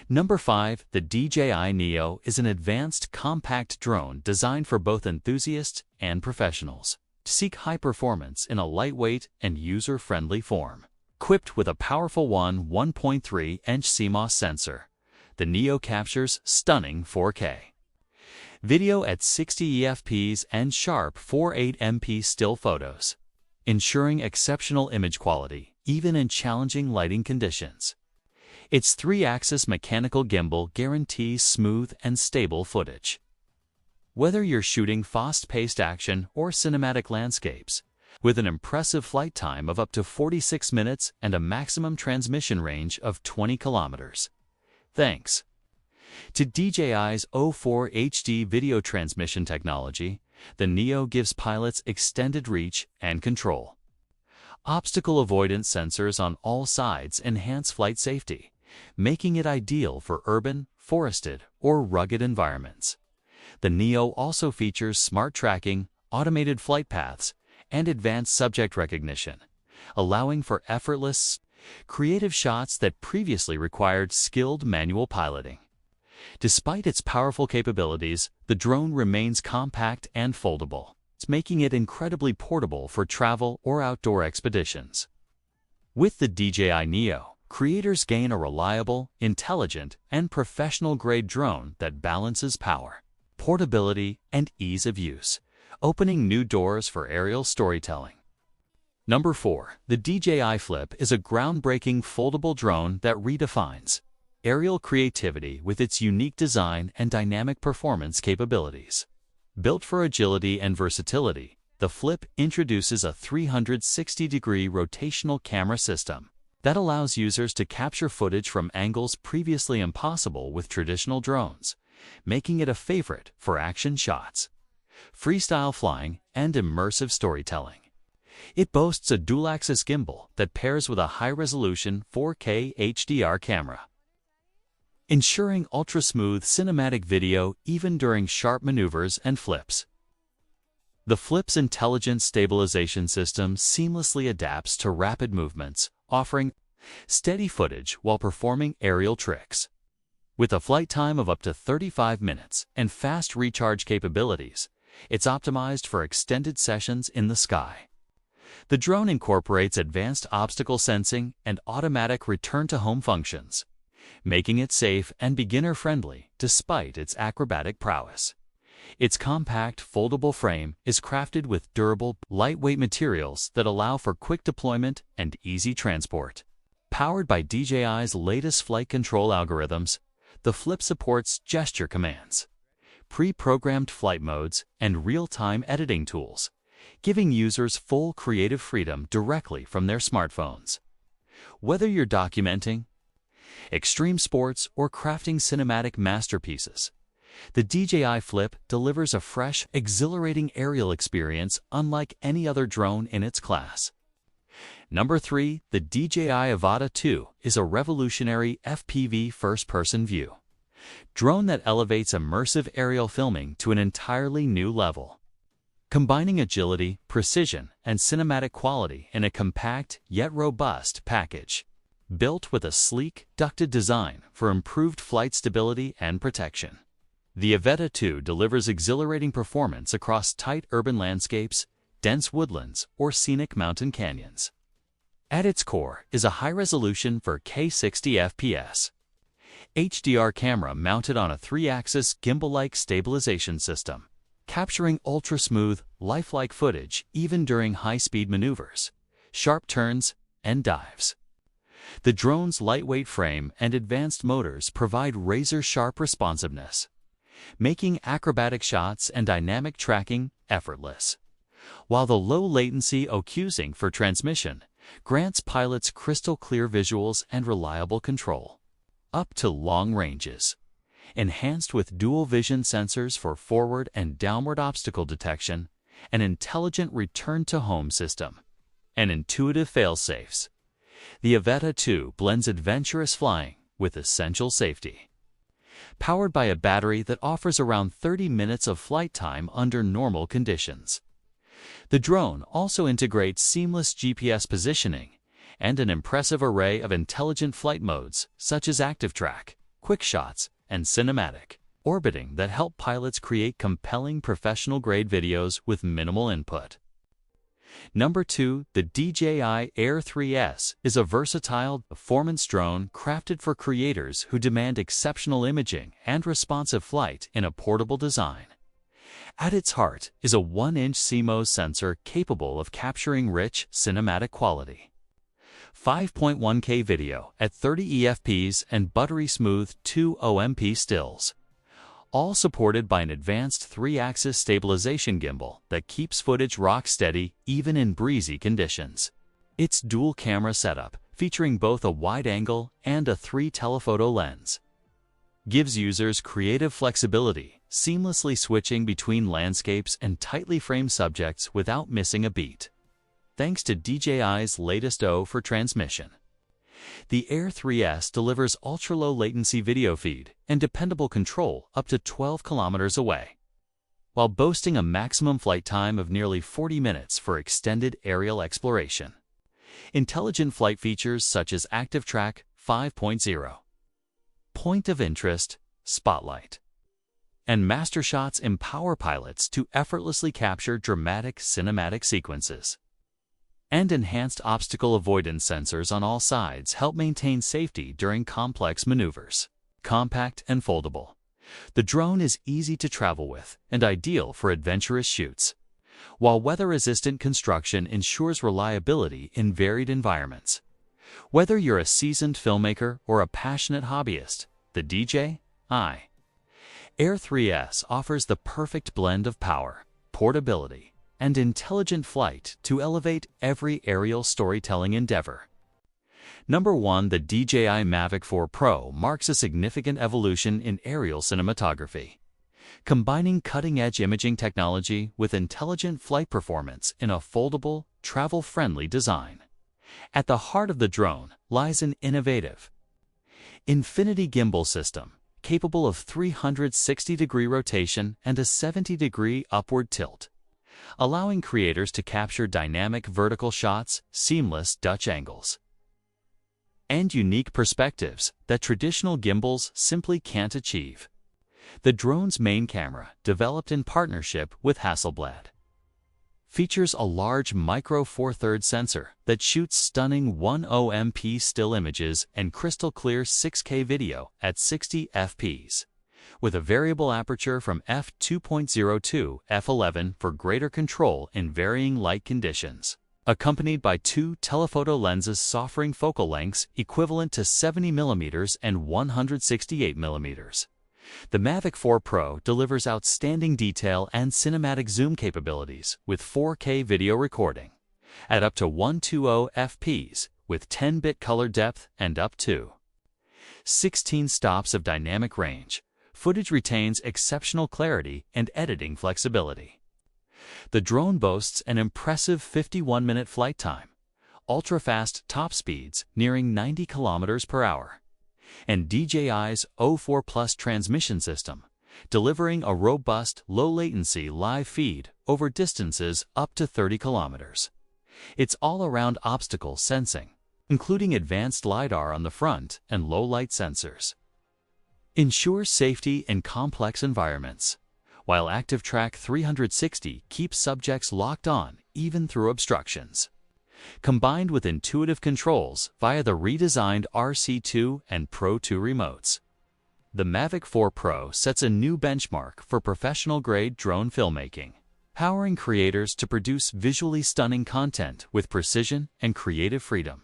Number 5. The DJI Neo is an advanced compact drone designed for both enthusiasts and professionals to seek high performance in a lightweight and user-friendly form. Equipped with a powerful 1.3-inch CMOS sensor, the Neo captures stunning 4K video at 60 fps and sharp 4.8MP still photos, ensuring exceptional image quality even in challenging lighting conditions. Its 3-axis mechanical gimbal guarantees smooth and stable footage. Whether you're shooting fast-paced action or cinematic landscapes, with an impressive flight time of up to 46 minutes and a maximum transmission range of 20 kilometers. Thanks to DJI's O4 HD video transmission technology, the Neo gives pilots extended reach and control. Obstacle avoidance sensors on all sides enhance flight safety, making it ideal for urban, forested, or rugged environments. The Neo also features smart tracking, automated flight paths, and advanced subject recognition, allowing for effortless, creative shots that previously required skilled manual piloting. Despite its powerful capabilities, the drone remains compact and foldable, making it incredibly portable for travel or outdoor expeditions. With the DJI Neo, creators gain a reliable, intelligent, and professional-grade drone that balances power, portability, and ease of use, opening new doors for aerial storytelling. Number 4. The DJI Flip is a groundbreaking foldable drone that redefines aerial creativity with its unique design and dynamic performance capabilities. Built for agility and versatility, the Flip introduces a 360-degree rotational camera system that allows users to capture footage from angles previously impossible with traditional drones, making it a favorite for action shots, freestyle flying, and immersive storytelling. It boasts a dual-axis gimbal that pairs with a high-resolution 4K HDR camera, ensuring ultra-smooth cinematic video even during sharp maneuvers and flips. The Flip's intelligent stabilization system seamlessly adapts to rapid movements, offering steady footage while performing aerial tricks. With a flight time of up to 35 minutes and fast recharge capabilities, it's optimized for extended sessions in the sky. The drone incorporates advanced obstacle sensing and automatic return-to-home functions, making it safe and beginner-friendly despite its acrobatic prowess. Its compact, foldable frame is crafted with durable, lightweight materials that allow for quick deployment and easy transport. Powered by DJI's latest flight control algorithms, the Flip supports gesture commands, pre-programmed flight modes, and real-time editing tools, giving users full creative freedom directly from their smartphones. Whether you're documenting extreme sports or crafting cinematic masterpieces, the DJI Flip delivers a fresh, exhilarating aerial experience unlike any other drone in its class. Number 3. The DJI Avata 2 is a revolutionary FPV first-person view drone that elevates immersive aerial filming to an entirely new level. Combining agility, precision, and cinematic quality in a compact yet robust package, built with a sleek, ducted design for improved flight stability and protection. The Avata 2 delivers exhilarating performance across tight urban landscapes, dense woodlands, or scenic mountain canyons. At its core is a high-resolution 4K 60 fps HDR camera mounted on a 3-axis gimbal-like stabilization system, capturing ultra-smooth, lifelike footage even during high-speed maneuvers, sharp turns, and dives. The drone's lightweight frame and advanced motors provide razor-sharp responsiveness, making acrobatic shots and dynamic tracking effortless, while the low-latency OQ-Sync for transmission grants pilots crystal-clear visuals and reliable control, up to long ranges. Enhanced with dual-vision sensors for forward and downward obstacle detection, an intelligent return-to-home system, and intuitive fail-safes, the Avata 2 blends adventurous flying with essential safety. Powered by a battery that offers around 30 minutes of flight time under normal conditions. The drone also integrates seamless GPS positioning and an impressive array of intelligent flight modes such as Active Track, quick shots, and cinematic orbiting that help pilots create compelling professional-grade videos with minimal input. Number 2, the DJI Air 3S is a versatile, performance drone crafted for creators who demand exceptional imaging and responsive flight in a portable design. At its heart is a 1-inch CMOS sensor capable of capturing rich, cinematic quality. 5.1K video at 30 EFPs and buttery-smooth 2 OMP stills, all supported by an advanced 3-axis stabilization gimbal that keeps footage rock-steady even in breezy conditions. Its dual-camera setup, featuring both a wide-angle and a 3-telephoto lens, gives users creative flexibility, seamlessly switching between landscapes and tightly framed subjects without missing a beat. Thanks to DJI's latest O for transmission, the Air 3S delivers ultra-low latency video feed and dependable control up to 12 kilometers away, while boasting a maximum flight time of nearly 40 minutes for extended aerial exploration. Intelligent flight features such as Active Track 5.0, Point of Interest, Spotlight, and Master Shots empower pilots to effortlessly capture dramatic cinematic sequences. And enhanced obstacle avoidance sensors on all sides help maintain safety during complex maneuvers. Compact and foldable, the drone is easy to travel with and ideal for adventurous shoots, while weather-resistant construction ensures reliability in varied environments. Whether you're a seasoned filmmaker or a passionate hobbyist, the DJI Air 3S offers the perfect blend of power, portability, and intelligent flight to elevate every aerial storytelling endeavor. Number 1, the DJI Mavic 4 Pro marks a significant evolution in aerial cinematography, combining cutting-edge imaging technology with intelligent flight performance in a foldable, travel-friendly design. At the heart of the drone lies an innovative infinity gimbal system capable of 360-degree rotation and a 70-degree upward tilt, allowing creators to capture dynamic vertical shots, seamless Dutch angles, and unique perspectives that traditional gimbals simply can't achieve. The drone's main camera, developed in partnership with Hasselblad, features a large micro Four Thirds sensor that shoots stunning 1 OMP still images and crystal clear 6K video at 60 fps, with a variable aperture from f2.0 to f11 for greater control in varying light conditions, accompanied by 2 telephoto lenses offering focal lengths equivalent to 70 mm and 168 mm. The Mavic 4 Pro delivers outstanding detail and cinematic zoom capabilities with 4K video recording at up to 120 fps with 10-bit color depth and up to 16 stops of dynamic range. Footage retains exceptional clarity and editing flexibility. The drone boasts an impressive 51-minute flight time, ultra-fast top speeds nearing 90 kilometers per hour, and DJI's O4 Plus transmission system, delivering a robust, low-latency live feed over distances up to 30 kilometers. Its all-around obstacle sensing, including advanced LiDAR on the front and low-light sensors, ensures safety in complex environments, while Active Track 360 keeps subjects locked on even through obstructions. Combined with intuitive controls via the redesigned RC2 and Pro 2 remotes, the Mavic 4 Pro sets a new benchmark for professional-grade drone filmmaking, powering creators to produce visually stunning content with precision and creative freedom.